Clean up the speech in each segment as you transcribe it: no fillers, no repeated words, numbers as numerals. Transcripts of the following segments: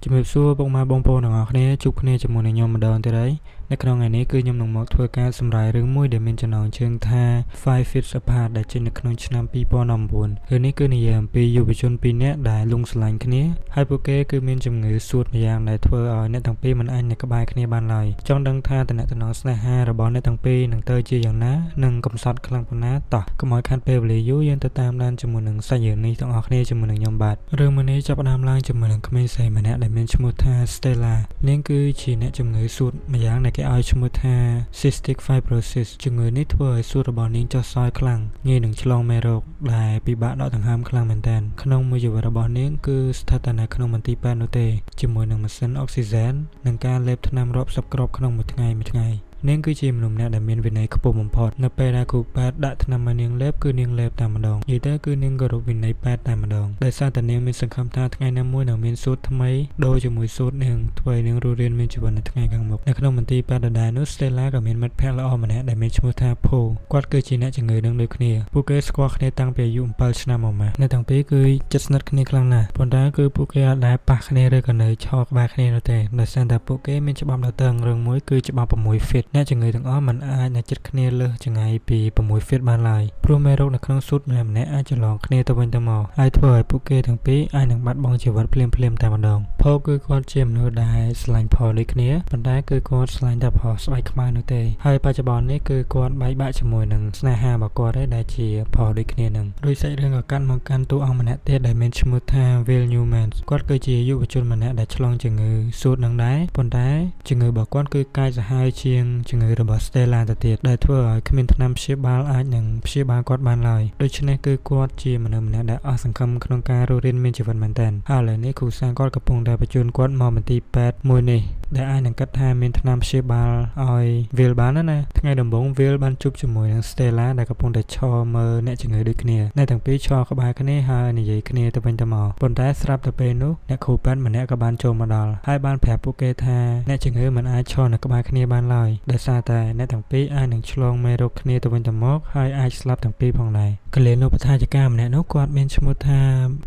ជំរាបសួរពុកម៉ែបងប្អូនទាំងអស់គ្នាជួបគ្នាជាមួយនឹងខ្ញុំម្ដងទៀតហើយនៅក្នុងថ្ងៃនេះគឺខ្ញុំនឹងមកធ្វើការសម្រាយរឿងមួយដែលមានចំណងជើងថា Five Feet Apart ដែលចេញនៅក្នុងឆ្នាំ2019រឿងនេះគឺនិយាយអំពីយុវជនពីរនាក់ដែលលង់ស្រឡាញ់គ្នាហើយពួកគេគឺមានជំងឺសួតម្យ៉ាងដែលធ្វើឲ្យអ្នកទាំងពីរមិនអាចនៅក្បែរគ្នាបានឡើយចង់ដឹងថាតំណែងស្នេហារបស់អ្នកទាំងពីរនឹងទៅជាយ៉ាងណានិងកំសត់ខ្លាំងប៉ុណ្ណាតោះកុំឲ្យខាត់ពេលវេលាយូរយើងទៅតាមដានជាមួយនឹងសាច់រឿងនេះទាំងអស់គ្នាជាមួយនឹងខ្ញុំបាទរឿងមួយនេះចាប់ផ្ដើមឡើងជាមួយនឹងក្មេងស្រីម្នាក់ដែលមានឈ្មោះថា Stella នាងគឺជាអ្នកជំងឺសួតម្យ៉ាងដែលគេឲ្យឈ្មោះថា Cystic Fibrosis ជំងឺនេះធ្វើឲ្យសួតរបស់នាងចុះខ្សោយខ្លាំងងាយនឹងឆ្លងមេរោគដែលពិបាកដកដង្ហើមខ្លាំងមែនទែនក្នុងមួយជីវិតរបស់នាងគឺស្ថិតតែនៅក្នុងមន្ទីរពេទ្យនោះទេជាមួយនឹងម៉ាស៊ីនអុកស៊ីហ្សែននិងការលេបថ្នាំរាប់សិបគ្រាប់ក្នុងមួយថ្ងៃនាងគឺជាមនុស្សម្នាក់ដែលមានវិន័យខ្ពស់បំផុតនៅពេលដែលគ្រូពេទ្យដាក់ថ្នាំឲ្យនាងលេបគឺនាងលេបតែម្ដងនិយាយទៅគឺនាងគោរពវិន័យពេទ្យតែម្ដងដោយសារតែនាងមានសង្ឃឹមថាថ្ងៃណាមួយនឹងមានសូត្រថ្មីដូរជាមួយសូត្រនាងធ្វើឲ្យនាងរស់រានមានជីវិតនៅថ្ងៃខាងមុខនៅក្នុងមន្ទីរពេទ្យដដែលនោះ Stella ក៏មានមិត្តភក្តិល្អម្នាក់ដែលមានឈ្មោះថា Po គាត់គឺជាអ្នកជំងឺនឹងដូចគ្នាពួកគេស្គាល់គ្នាតាំងពីអាយុ7ឆ្នាំមកម៉ាស់អ្នកទាំងពីរគឺជិតស្និទ្ធគ្នាខ្លាំងណាស់ប៉ុន្តែគឺពួកគេអាចដែលប៉ះគ្នាឬក៏នៅឈរក្បែរគ្នានោះទេដោយសារតែពួកគេមានច្បាប់ដ៏តឹងរឹងមួយគឺច្បាប់6 feet អ្នកជំងឺទាំងអស់មិនអាចនៅជិតគ្នាលើសចម្ងាយពី6 feet បានឡើយព្រោះមេរោគនៅក្នុងស៊ុតម្នាក់អាចច្រឡំគ្នាទៅវិញទៅមកហើយធ្វើឲ្យពួកគេទាំងពីរអាចនឹងបាត់បង់ជីវិតភ្លាមៗតែម្ដងផូគឺគាត់ជាមនុស្សដែលស្រឡាញ់ផលដូចគ្នាប៉ុន្តែគឺគាត់ស្រឡាញ់តែផលស្បែកខ្មៅនោះទេហើយបច្ចុប្បន្ននេះគឺគាត់បែកបាក់ជាមួយនឹងស្នេហារបស់គាត់ដែលជាផលដូចគ្នានឹងដោយសាច់រឿងក៏កាន់មកកាន់តួអង្គម្នាក់ទៀតដែលមានឈ្មោះថា Will Newman គាត់គឺជាយុវជនម្នាក់ដែលឆ្លងជំងឺស៊ុតនឹងដែរប៉ុន្តែជំងឺរបស់គាត់គឺកាចសាហាវជាងជំងឺរបស់ Stella ទៅទៀតដែលធ្វើឲ្យគ្មានថ្នាំព្យាបាលអាចនឹងព្យាបាលគាត់បានឡើយដូច្នេះគឺគាត់ជាមនុស្សម្នាក់ដែលអស់សង្ឃឹមក្នុងការរស់រានមានជីវិតមែនទែនហើយឥឡូវនេះគ្រូសាស្ត្រគាត់កំពុងតែបញ្ជូនគាត់មកមន្ទីរពេទ្យមួយនេះដែលអាចនឹងគិតថាមានថ្នាំព្យាបាលឲ្យ Will បានណាថ្ងៃដំបូង Will បានជួបជាមួយនឹង Stella ដែលកំពុងតែឈរមើលអ្នកជំងឺដូចគ្នាអ្នកទាំងពីរឈរក្បែរគ្នាហើយនិយាយគ្នាទៅវិញទៅមកប៉ុន្តែស្រាប់តែពេលនោះអ្នកគ្រូពេទ្យម្នាក់ក៏បានចូលមកដល់ហើយបានប្រាប់ពួកគេថាអ្នកជំងឺមិនអាចឈរនៅក្បែរគ្នាបានឡើយដោយសារតែអ្នកទាំងពីរអាចនឹងឆ្លងមេរោគគ្នាទៅវិញទៅមកហើយអាចស្លាប់ទាំងពីរផងដែរកលិនុបដ្ឋាយិកាម្នាក់នោះគាត់មានឈ្មោះថា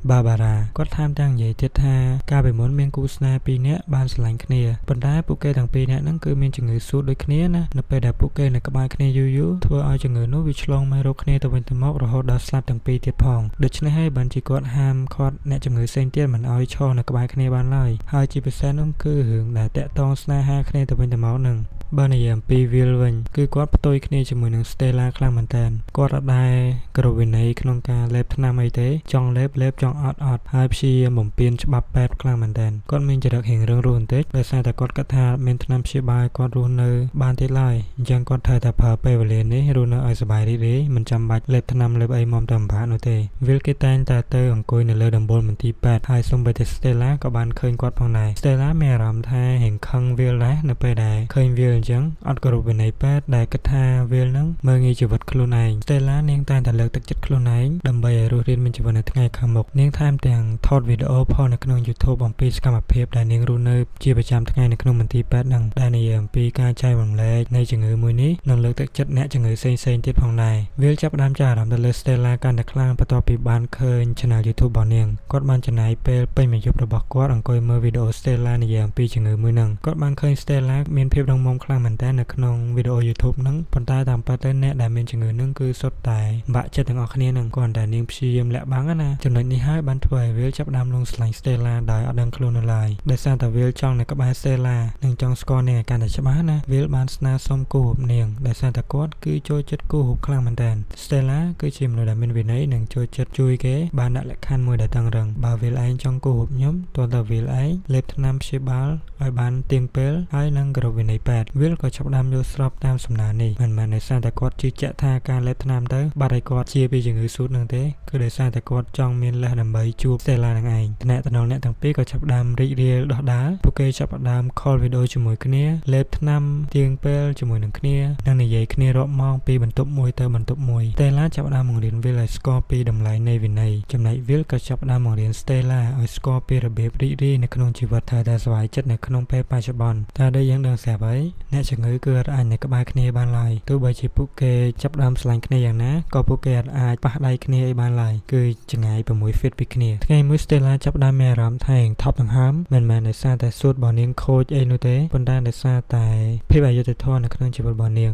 Barbara គាត់ថែមទាំងនិយាយទៀតថាកាលពីមុនមានគូស្នេហ៍ពីរនាក់បានស្រឡាញ់គ្នាប៉ុន្តែពួកគេទាំងពីរនាក់ហ្នឹងគឺមានជំងឺសួតដូចគ្នាណានៅពេលដែលពួកគេនៅក្បែរគ្នាយូរធ្វើឲ្យជំងឺនោះវាឆ្លងមេរោគគ្នាទៅវិញទៅមករហូតដល់ស្លាប់ទាំងពីរទៀតផងដូច្នេះហើយបានជាគាត់ហាមឃាត់អ្នកជំងឺផ្សេងទៀតមិនឲ្យឈរនៅក្បែរគ្នាបានឡើយហើយជាពិសេសនោះគឺរឿងដែលតាក់ទងស្នេហាគ្នាទៅវិញទៅមកនឹងបើនិយាយអំពី Will វិញគឺគាត់ផ្ទុយគ្នាជាមួយនឹង Stella ខ្លាំងមែនតើគាត់អត់ដែរគោរពវិន័យក្នុងការលេបថ្នាំអីទេចង់លេបចង់អត់ហើយព្យាយាមបំពេញច្បាប់ពេទ្យខ្លាំងមែនតើគាត់មានចរិតរៀងរឹងរូសបន្តិចដោយសារតែគាត់គិតថាមានថ្នាំព្យាបាលគាត់រស់នៅបានទៀតឡើយអញ្ចឹងគាត់ត្រូវតែប្រើពេលវេលានេះរស់នៅឲ្យសុបាយរីករាយមិនចាំបាច់លេបថ្នាំលេបអីមកតែម្បានោះទេ Will គេតែងតែទៅអង្គុយនៅលើដំបូលមន្ទីរពេទ្យហើយសូម្បីតែ Stella ក៏បានឃើញគាត់ផងដែរ Stella មានអារម្មណ៍ថារៀងខឹង Will ដែរនៅពេលដែលឃើញ Will អញ្ចឹងអត់គោរពវិន័យពេទ្យដែលគិតថា Will នឹងមើលងាយជីវិតខ្លួនឯង Stella នាងតែងតែលើកទឹកចិត្តខ្លួនឯងដើម្បីឲ្យរស់រានមានជីវិតនៅថ្ងៃខាងមុខនាងថែមទាំងថតវីដេអូផលនៅក្នុង YouTube អំពីសកម្មភាពដែលនាងរស់នៅជាប្រចាំថ្ងៃនៅក្នុងមន្ទីរពេទ្យនឹងដែលនិយាយអំពីការចែករំលែកនៃជំងឺមួយនេះនិងលើកទឹកចិត្តអ្នកជំងឺផ្សេងៗទៀតផងដែរ Will ចាប់ផ្ដើមចាប់អារម្មណ៍ទៅលើ Stella កាន់តែខ្លាំងបន្ទាប់ពីបានឃើញ Channel YouTube របស់នាងគាត់បានចំណាយពេលពេញមួយយប់របស់គាត់អង្គុយមើលវីដេអូ Stella និយាយអំពីជំងឺមួយហ្នឹងគាត់បានឃើញ Stella មានភាពរឹងមាំខ្លាំងមែនតើនៅក្នុងវីដេអូ YouTube ហ្នឹងប៉ុន្តែតាមពិតទៅអ្នកដែលមានជំងឺហ្នឹងគឺសុទ្ធតែបាក់ចិត្តទាំងអស់គ្នាហ្នឹងគាត់តែនាងព្យាយាមលាក់បាំងណាចំណុចនេះហើយបានធ្វើឲ្យ Will ចាប់ផ្ដើមលងស្រឡាញ់ Stella ដោយអត់ដឹងខ្លួននៅឡើយដោយសារតែ Will ចង់នៅក្បែរ Stella និងចង់ស្គាល់នាងឲ្យកាន់តែច្បាស់ណា Will បានស្នើសុំគូររូបនាងដោយសារតែគាត់គឺចូលចិត្តគូររូបខ្លាំងមែនតើ Stella គឺជាមនុស្សដែលមានវិន័យនិងចូលចិត្តជួយគេបានដាក់លក្ខខណ្ឌមួយដែលតឹងរឹងបើ Will ឯងចង់គូររូបខ្ញុំតើតើ Will ឯងលេបថ្នាំព្យាបាលឲ្យបានទៀងពេលហើយនឹងគោរពវិន័យពេទ្យ Will ក៏ចាប់ផ្ដើមយល់ស្របតាមសំណើនេះមិនមែនដោយសារតែគាត់ជឿជាក់ថាការលេបថ្នាំទៅបាត់ឲ្យគាត់ជាពីជំងឺស៊ូតនឹងទេគឺដោយសារតែគាត់ចង់មានលេសដើម្បីជួប Stella នឹងឯងតំណែងអ្នកទាំងពីរក៏ចាប់ផ្ដើមរីករាយដោះដាលពួកគេចាប់ផ្ដើម call វីដេអូជាមួយគ្នាលេបថ្នាំទៀងពេលជាមួយនឹងគ្នានិងនិយាយគ្នារាប់ម៉ោងពីបន្ទប់មួយទៅបន្ទប់មួយ Stella ចាប់ផ្ដើមបង្រៀន Will ឲ្យស្គាល់ពីតម្លៃនៃវិន័យចំណែក Will ក៏ចាប់ផ្ដើមបង្រៀន Stella ឲ្យស្គាល់ពីរបៀបរីករាយនៅក្នុងជីវិតថាតែសុវ័យចិត្តនៅក្នុងពេលបច្ចុប្បន្នតែដូចយើងដឹងស្រាប់ហើយ អ្នកជំងឺគឺអាចនៅក្បែរគ្នាបានឡើយទោះបីជាពួកគេចាប់ផ្ដើមស្រឡាញ់គ្នាយ៉ាងណាក៏ពួកគេអាចប៉ះដៃគ្នាឲ្យបានឡើយគឺចម្ងាយ6 feet ពីគ្នាថ្ងៃមួយ Stella ចាប់ផ្ដើមមានអារម្មណ៍ថាថប់ដង្ហើមមិនមែនដោយសារតែសួតរបស់នាងខូចអីនោះទេប៉ុន្តែដោយសារតែភាពអយុត្តិធម៌នៅក្នុងជីវិតរបស់នាង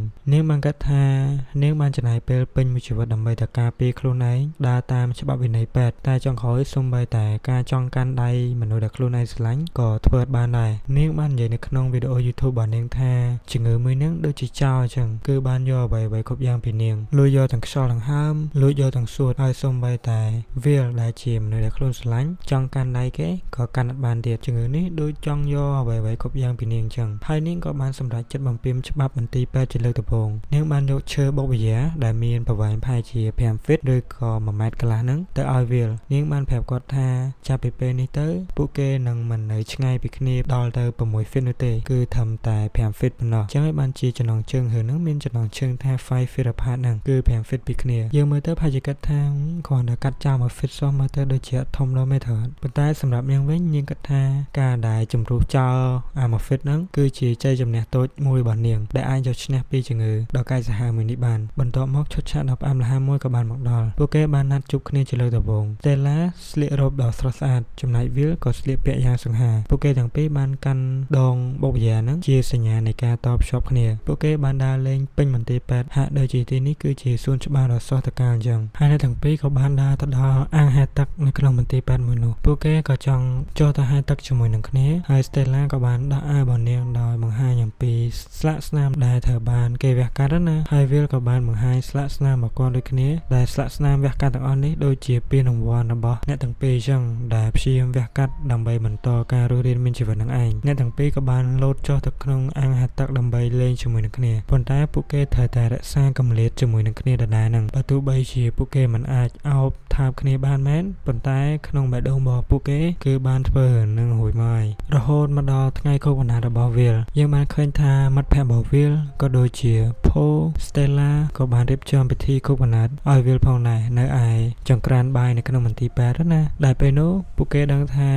បានគិតថានាងបានចំណាយពេលពេញមួយជីវិតដើម្បីតែការពារខ្លួនឯងដើរតាមច្បាប់វិន័យពេទ្យតែចុងក្រោយសូម្បីតែការចង់កាន់ដៃមនុស្សដែលខ្លួនឯងស្រឡាញ់ក៏ធ្វើបានដែរនាងបាននិយាយនៅក្នុងវីដេអូ YouTube របស់នាងថាជំងឺមួយនឹងដូចជាចោលអញ្ចឹងគឺបានយកអ្វីៗគ្រប់យ៉ាងពីនាងលួចយកទាំងខ្យល់ដង្ហើមលួចយកទាំងសួតហើយសូម្បីតែវាលដែលជាមនុស្សដែលខ្លួនស្រឡាញ់ចង់កាន់ដៃគេក៏កាន់អត់បានទៀតជំងឺនេះដូចចង់យកអ្វីៗគ្រប់យ៉ាងពីនាងអញ្ចឹងហើយនាងក៏បានសម្រេចចិត្តបំពេញច្បាប់មន្ទីរពេទ្យជាលើកដំបូងនាងបានយកឈើបុកវិយាដែលមានប្រវែងប្រហែលជា5 feet ឬក៏1 ម៉ែត្រកន្លះហ្នឹងទៅឲ្យវាលនាងបានប្រាប់គាត់ថាចាប់ពីពេលនេះទៅពួកគេនឹងមិននៅឆ្ងាយពីគ្នាដល់ទៅ6 feet នោះទេគឺត្រឹមតែ5 feet ប៉ុណ្ណោះអញ្ចឹងហើយបានជាចំណងជើងហ្នឹងមានចំណងជើងថា5 feet apart ហ្នឹងគឺ5 feet ពីគ្នាយើងមើលទៅប្រហែលជាគិតថាគ្រាន់តែកាត់ចោល1 feet សោះមើលទៅដូចជាធំដល់មេត្រប៉ុន្តែសម្រាប់នាងវិញនាងគិតថាការដែលជំរុះចោលអា1 feet ហ្នឹងគឺជាជ័យជំនះតូចមួយរបស់នាងដែលអាចយកឈ្នះពីជំងឺដ៏កាចសាហាវមួយនេះបានបន្ទាប់មកឈុតឆាកដ៏ផ្អាប់ល្ហែមមួយក៏បានមកដល់ពួកគេបានណាត់ជួបគ្នាជាលើកដំបូង Stella ស្លៀករ៉ូបដ៏ស្រស់ស្អាតចំណែក Will ក៏ស្លៀកពាក់យ៉ាងសង្ហាពួកគេទាំងពីរបានកាន់ដងបុកវិយាហ្នឹងជាសញ្ញានៃការតភ្ជាប់គ្នាពួកគេបានដើរលេងពេញមន្ទីរពេទ្យហាក់ដូចជាទីនេះគឺជាសួនច្បារដ៏ស្រស់ត្រកាលអញ្ចឹងហើយអ្នកទាំងពីរក៏បានដើរទៅដល់អាងហែលទឹកនៅក្នុងមន្ទីរពេទ្យមួយនោះពួកគេក៏ចង់ចុះទៅហែលទឹកជាមួយនឹងគ្នាហើយ Stella ក៏បានដោះអាវរបស់នាងដោយបង្ហាញអំពីស្លាកស្នាមដែលត្រូវបានគេវះកាត់ណាហើយ Will ក៏បានបង្ហាញស្លាកស្នាមរបស់គាត់ដូចគ្នាដែលស្លាកស្នាមវះកាត់ទាំងអស់នេះដូចជាពានរង្វាន់របស់អ្នកទាំងពីរអញ្ចឹងដែលព្យាយាមវះកាត់ដើម្បីបន្តការរស់រានមានជីវិតនឹងឯងអ្នកទាំងពីរក៏បានលោតចុះទៅក្នុងអាងហែលទឹកដើម្បីលេងជាមួយនឹងគ្នាប៉ុន្តែពួកគេត្រូវតែរក្សាកម្រិតជាមួយនឹងគ្នាដដែលហ្នឹងបើទោះបីជាពួកគេមិនអាចអោបថើបគ្នាបានមែនប៉ុន្តែក្នុងបេះដូងរបស់ពួកគេគឺបានធ្វើនឹងរួចមករហូតមកដល់ថ្ងៃខួបកំណើតរបស់ Will យើងបានឃើញថាមិត្តភ័ក្តិរបស់ Will ក៏ដូចជា Paul Stella ក៏បានរៀបចំពិធីខួបកំណើតឲ្យ Will ផងដែរនៅឯចង្ក្រានបាយនៅក្នុងមន្ទីរពេទ្យណាដែលពេលនោះពួកគេដឹងថា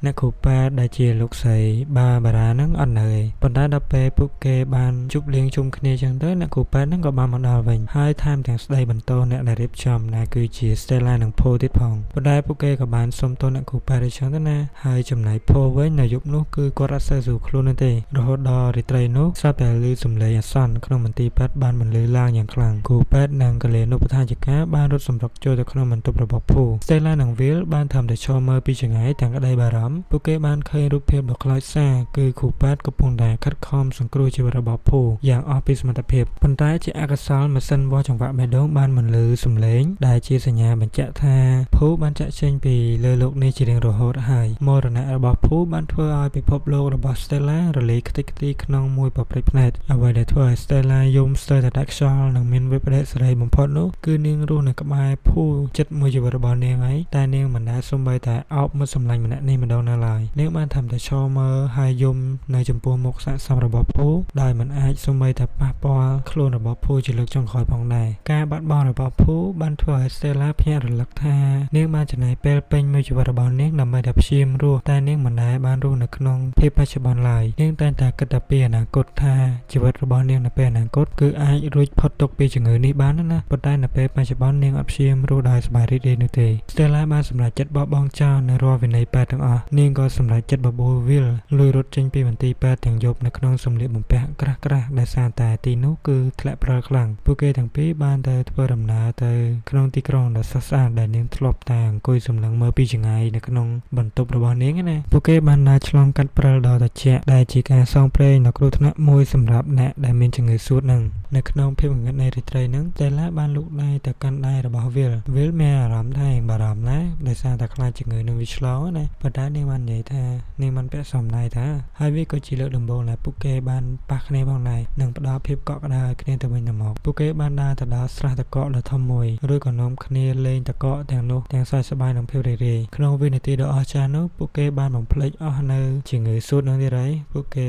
អ្នកគ្រូពេទ្យដែលជាលោកស្រីបារ៉ាហ្នឹងអត់នៅទេប៉ុន្តែដល់ពេលពួកគេបានជួបលេងជុំគ្នាចឹងទៅអ្នកគ្រូពេទ្យហ្នឹងក៏បានមកដល់វិញហើយថែមទាំងស្ដីបន្ទោសអ្នកដែលរៀបចំដែលគឺជា Stella និង Paul ទៀតផងប៉ុន្តែពួកគេក៏បានសុំទោសអ្នកគ្រូពេទ្យដូចចឹងទៅណាហើយចំណែក Paul វិញនៅយប់នោះគឺគាត់អត់សូវស្រួលខ្លួននោះទេរហូតដល់រាត្រីនោះស្រាប់តែឮសំឡេងអាសន្នក្នុងមន្ទីរពេទ្យបានបន្លឺឡើងយ៉ាងខ្លាំងគ្រូពេទ្យនិងកលេនុបដ្ឋាយិកាបានរត់សម្រុកចូលទៅក្នុងបន្ទប់របស់ Paul Stella និង Will បានធ្វើតែឈរមើលពីចង្អេរទាំងក្តីបារម្ភពួកគេបានឃើញរូបភាពដ៏ខ្លោចសារគឺគ្រូពេទ្យកំពុងតែខិតខំសង្គ្រោះជីវិតរបស់ Paul យ៉ាងអស់ពីសមត្ថភាពប៉ុន្តែជាអកុសលម៉ាស៊ីនវាស់ចង្វាក់បេះដូងបានបន្លឺសំឡេងដែលជាសញ្ញាបញ្ជាក់ថា Paul បានចាក់ចេញពីលើលោកនេះជារៀងរហូតហើយមរណៈរបស់ Paul បានធ្វើឲ្យពិភពលោករបស់ Stella រលាយខ្ទេចខ្ទីក្នុងមួយប៉ព្រិចភ្នែកអ្វីដែលធ្វើឲ្យ Stella យំស្ទើរតែដាច់ខ្យល់និងមានវិប្បដិសារីបំផុតនោះគឺនាងរស់នៅក្បែរ Paul ចិត្តមួយជីវិតរបស់នាងហើយតែនាងមិនដែលសូម្បីតែអោបមិត្តសម្លាញ់ម្នាក់នេះម្ដងនៅឡើយនាងបានធ្វើតែឈរមើលហើយយំនៅចំពោះមុខសាកសមរបស់ Paul ដោយមិនអាចសូម្បីតែប៉ះពាល់ខ្លួនរបស់ Paul ជាលើកចុងក្រោយផងដែរការបាត់បង់របស់ Paul បានធ្វើឲ្យ Stella ភ្ញាក់រលឹកថានាងបានចំណាយពេលពេញមួយជីវិតរបស់នាងដើម្បីតែព្យាយាមរស់តែនាងមិនដែលបានរស់នៅក្នុងភាពបច្ចុប្បន្នឡើយនាងតែងតែគិតតែពីអនាគតថាជីវិតរបស់នាងនៅពេលអនាគតគឺអាចរួចផុតទុកពីជំងឺនេះបានណាប៉ុន្តែនៅពេលបច្ចុប្បន្ននាងអត់ព្យាយាមរស់ដោយសប្បាយរីករាយនោះទេ Stella បានសម្រេចចិត្តបោះបង់ចោលនៅរាល់វិន័យពេទ្យទាំងអស់នាងក៏សម្រេចចិត្តបបួល Will លួចរត់ចេញពីមន្ទីរពេទ្យទាំងយប់នៅក្នុងសម្លៀកបំពាក់ក្រាស់ៗដែលសារតែទីនោះគឺធ្លាក់ព្រិលខ្លាំងពួកគេទាំងពីរបានទៅធ្វើដំណើរទៅក្នុងទីក្រុងដ៏ស្រស់ស្អាតដែលនាងធ្លាប់តែអង្គុយសម្លឹងមើលពីចម្ងាយនៅក្នុងបន្ទប់របស់នាងណាពួកគេបានដើរឆ្លងកាត់ព្រិលដ៏ត្រជាក់ដែលជាការសងព្រេងដ៏គ្រោះថ្នាក់មួយសម្រាប់អ្នកដែលមានជំងឺសួតនឹងនៅក្នុងភាពងងឹតនៃរាត្រីហ្នឹង Stella បានលូកដៃទៅកាន់ដៃរបស់ Will មានអារម្មណ៍ថាបារម្ភណាស់ដោយសារតែខ្លាចជំងឺនឹងវាឆ្លងណាប៉ុន្តែនាងបាននិយាយថានាងបានពាក់សមដៃថាហើយវាក៏ជាលើកដំបូងដែលពួកគេបានប៉ះគ្នាផងដែរនិងផ្ដល់ភាពកក់ក្ដៅឲ្យគ្នាទៅវិញទៅមកពួកគេបានដើរទៅដល់ស្រះទឹកកកដ៏ធំមួយឬក៏នាំគ្នាលេងទឹកកកទាំងនោះទាំងសើចសប្បាយនិងភាពរីករាយក្នុងវិនាទីដ៏អស្ចារ្យនោះពួកគេបានបំភ្លេចអស់នៅជំងឺសួតនឹងទៀតហើយពួកគេ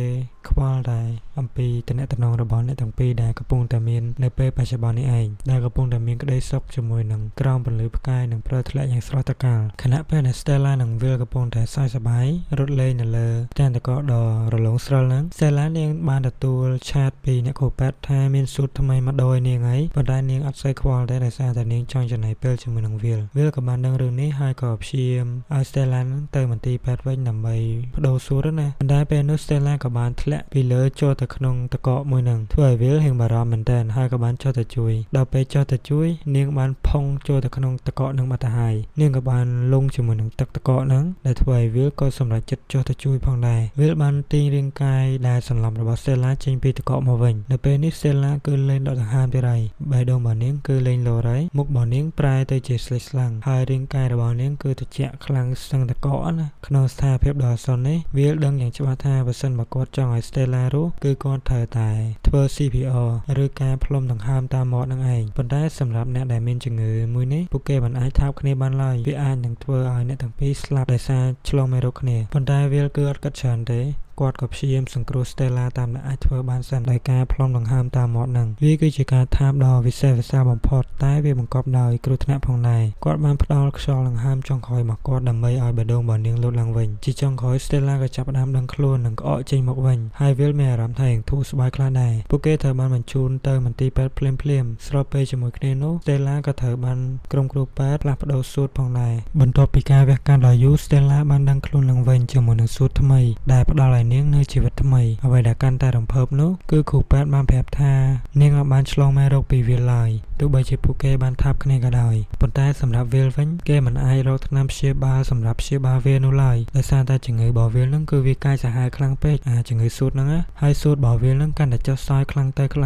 ខ្វល់ដែរអំពីតំណែងរបស់អ្នកទាំងពីរដែលកំពុងតែមាននៅពេលបច្ចុប្បន្ននេះឯងដែលកំពុងតែមានក្តីសុខជាមួយនឹងក្រោមពន្លឺផ្កាយនិងព្រលធ្លាក់យ៉ាងស្រស់ត្រកាលខណៈពេលដែល Stella និង Will កំពុងតែសើចសប្បាយរត់លេងនៅលើផ្ទាំងតកដ៏រលោងស្រិលហ្នឹង Stella នាងបានទទួលឆាតពីអ្នកគ្រូពេទ្យថាមានស៊ុតថ្មីមកដោយនាងហើយប៉ុន្តែនាងអត់សូវខ្វល់ទេដោយសារតែនាងចង់ចំណាយពេលជាមួយនឹង Will ក៏បានដឹងរឿងនេះហើយក៏ព្យាយាមឲ្យ Stella ទៅមន្ទីរពេទ្យវិញដើម្បីបដូរស៊ុតណាប៉ុន្តែពេលនោះ Stella ក៏បានធ្លាក់ពីលើចូលទៅក្នុងតកមួយហ្នឹងធ្វើឲ្យ Will ហៀងបារម្ភមែនទែនហើយក៏បានចុះទៅជួយដល់ពេលចុះទៅជួយនាងបានផុងចូលទៅក្នុងតកហ្នឹងបាត់ទៅហើយនាងក៏បានលង់ជាមួយនឹងទឹកតកហ្នឹងដែលធ្វើឲ្យ Will ក៏សម្រេចចិត្តចុះទៅជួយផងដែរ Will បានទាញរាងកាយដែលសន្លប់របស់ Stella ចេញពីតកមកវិញនៅពេលនេះ Stella គឺលេងដកដង្ហើមទៀតហើយបេះដូងរបស់នាងគឺលេងលោរហើយមុខរបស់នាងប្រែទៅជាស្លេកស្លាំងហើយរាងកាយរបស់នាងគឺត្រជាក់ខ្លាំងស្ទឹងតកណាក្នុងស្ថានភាពដ៏អាសន្ននេះ Will ដឹងយ៉ាងច្បាស់ថាបើសិនបើគាត់ចង់ឲ្យ Stella រស់គឺគាត់ត្រូវតែធ្វើ CPR ឬការផ្លុំដង្ហើមតាមមាត់នឹងឯងប៉ុន្តែសម្រាប់អ្នកដែលមានជំងឺមួយនេះពួកគេមិនអាចថើបគ្នាបានឡើយវាអាចនឹងធ្វើឲ្យអ្នកទាំងពីរស្លាប់ដោយសារឆ្លងមេរោគគ្នាប៉ុន្តែ Will គឺអត់គិតច្រើនទេគាត់ក៏ព្យាយាមសង្គ្រោះ Stella តាមដែលអាចធ្វើបានសិនដោយការផ្លុំដង្ហើមតាមមាត់នឹងវាគឺជាការថើបដ៏វិសេសវិសាលបំផុតតែវាបង្កប់ដោយគ្រោះថ្នាក់ផងដែរគាត់បានផ្ដល់ខ្យល់ដង្ហើមចុងក្រោយរបស់គាត់ដើម្បីឲ្យបេះដូងរបស់នាងលោតឡើងវិញជាចុងក្រោយ Stella ក៏ចាប់ផ្ដើមដឹងខ្លួននិងក្អកចេញមកវិញហើយ Will មានអារម្មណ៍ថាធូរស្បើយខ្លះដែរពួកគេត្រូវបានបញ្ជូនទៅមន្ទីរពេទ្យភ្លាមៗស្របពេលជាមួយគ្នានោះ Stella ក៏ត្រូវបានក្រុមគ្រូពេទ្យផ្លាស់ប្ដូរស៊ុតផងដែរបន្ទាប់ពីការវះកាត់ដ៏យូរ Stella បានដឹងខ្លួនឡើងវិញជាមួយនឹងស៊ុតថ្មីដែលផ្ដល់ឲ្យនាងនៅជីវិតថ្មីអ្វីដែលកាន់តែរំភើបនោះគឺគ្រូពេទ្យបានប្រាប់ថានាងបានឆ្លងមេរោគពី Will ឡើយទោះបីជាពួកគេបានថាបគ្នាក៏ដោយប៉ុន្តែសម្រាប់ Will វិញគេមិនអាចរកថ្នាំព្យាបាលសម្រាប់ព្យាបាលវានោះឡើយដោយសារតែជំងឺរបស់ Will នឹងគឺវាកាចសាហាវខ្លាំងពេកជំងឺស៊ុតហ្នឹងហើយស៊ុតរបស់ Will នឹងកាន់តែចុះខ្សោយខ្លាំងទៅធ្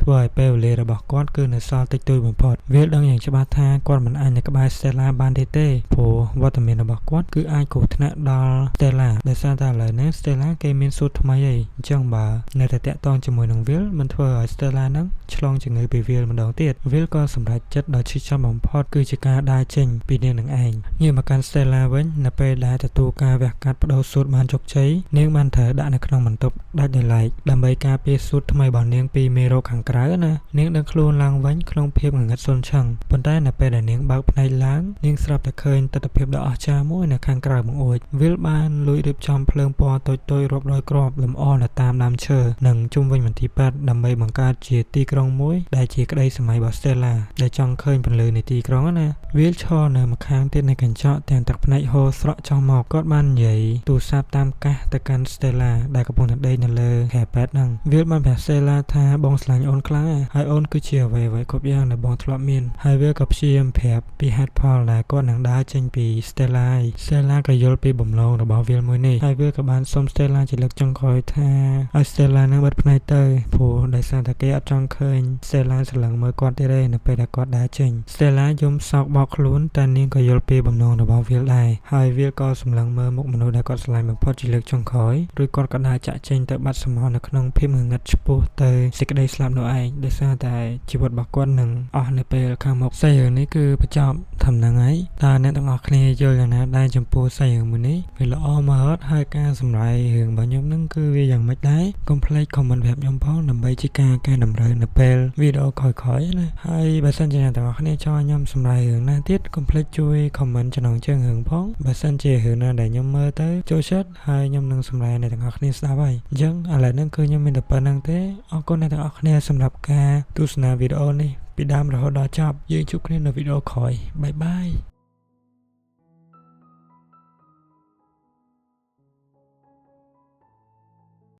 វើឲ្យពេលវេលារបស់គាត់គឺនៅសល់តិចតួចបំផុត Will ដឹងយ៉ាងច្បាស់ថាគាត់មិនអាចនៅក្បែរ Stella បានទេព្រោះវត្តមានរបស់គាត់គឺអាចគ្រោះថ្នាក់ដល់ Stella ដោយសារតែឥឡូវនេះ Stella គេមានស៊ុតថ្មីហើយអញ្ចឹងបើនៅតែតាក់ទងជាមួយនឹង Will មិនធ្វើឲ្យ Stella នឹងឆ្លងជំងឺពី Will ម្ដងទៀត Will ក៏សម្រេចចិត្តដ៏ឈឺចាប់បំផុតគឺជាការដើរចេញពីនាងនឹងឯងងាកមកកាន់ Stella វិញនៅពេលដែលទទួលការវះកាត់បដូរស៊ុតបានជោគជ័យនាងបានត្រូវដាក់នៅក្នុងបន្ទប់ដាច់ដោយឡែកដើម្បីការពារស៊ុតថ្មីរបស់នាងពីមេរោគខាងក្រៅណានាងដឹងខ្លួនឡើងវិញក្នុងភាពងងឹតស៊ុនឆឹងប៉ុន្តែនៅពេលដែលនាងបើកភ្នែកឡើងនាងស្រាប់តែឃើញទិដ្ឋភាពដ៏អស្ចារ្យមួយនៅខាងក្រៅបង្អួច Will បានលួចរៀបចំភ្លើងពណ៌តូចៗរាប់រយគ្រាប់លម្អនៅតាមដើមឈើនិងជុំវិញមន្ទីរពេទ្យដើម្បីបង្កើតជាទីក្រុងមួយដែលជាក្តីសម័យរបស់ Stella ដែលចង់ឃើញពន្លឺនៃទីក្រុងណា Will ឈរនៅម្ខាងទៀតនៃកញ្ចក់ទាំងទឹកភ្នែកហូរស្រក់ចុះមកគាត់បាននិយាយទូរស័ព្ទតាមកាសទៅកាន់ Stella ដែលកំពុងតែដេកនៅលើ carpet ហ្នឹង Will បានប្រាប់ Stella ថាបងស្រឡាញ់អូនខ្លាំងហើយអូនគឺជាអ្វីៗគ្រប់យ៉ាងដែលបងធ្លាប់មានហើយ Will ក៏ព្យាយាមប្រាប់ពីហេតុផលដែលគាត់នឹងដើរចេញពី Stella ក៏យល់ពីបំណងរបស់ Will មួយនេះហើយ Will ក៏បានសុំ Stella ជាលើកចុងក្រោយថាឲ្យ Stella នឹងបិទភ្នែកទៅព្រោះដោយសារតែគេអត់ចង់ឃើញ Stella ស្រឡឹងមើលគាត់ទេនៅពេលដែលគាត់ដើរចេញ Stella យំសោកបោកខ្លួនតែនាងក៏យល់ពីបំណងរបស់ Will ដែរហើយ Will ក៏សម្លឹងមើលមុខមនុស្សដែលគាត់ស្រឡាញ់បំផុតជាលើកចុងក្រោយរួចគាត់ក៏ដើរចាក់ចេញទៅបាត់សម្ហោនៅក្នុងភាពងងឹតឆ្ពោះទៅសេចក្តីស្លាប់នោះឯងដោយសារតែជីវិតរបស់គាត់នឹងអស់នៅពេលខាងមុខសាច់រឿងនេះគឺបញ្ចប់ធំហ្នឹងហើយតើអ្នកទាំងអស់គ្នាយល់យ៉ាងណាដែរចំពោះសាច់រឿងមួយនេះវាល្អមកអត់ហើយការសម្រាយរឿងរបស់ខ្ញុំហ្នឹងគឺវាយ៉ាងម៉េចដែរកុំភ្លេច comment ប្រាប់ខ្ញុំផងដើម្បីជាការកែតម្រូវនៅពេលវីដេអូក្រោយៗណាហើយបើសិនជាអ្នកទាំងអស់គ្នាចង់ខ្ញុំសម្រាយរឿងណាទៀតកុំភ្លេចជួយ comment ចំណងជើងរឿងផងបើសិនជារឿងណាដែលខ្ញុំមើលទៅចូលចិត្តហើយខ្ញុំនឹងសម្រាយអ្នកទាំងអស់គ្នាស្ដាប់ហើយអញ្ចឹងឥឡូវហ្នឹងគឺខ្ញុំមានតែប៉ុណ្្នឹងទេអរគុណអ្នកទាំងអស់គ្នាសម្រាប់ការទស្សនាវីដេអូនេះពីដើមរហូតដល់ចប់យើងជួបគ្នានៅវីដេអូក្រោយបាយបាយ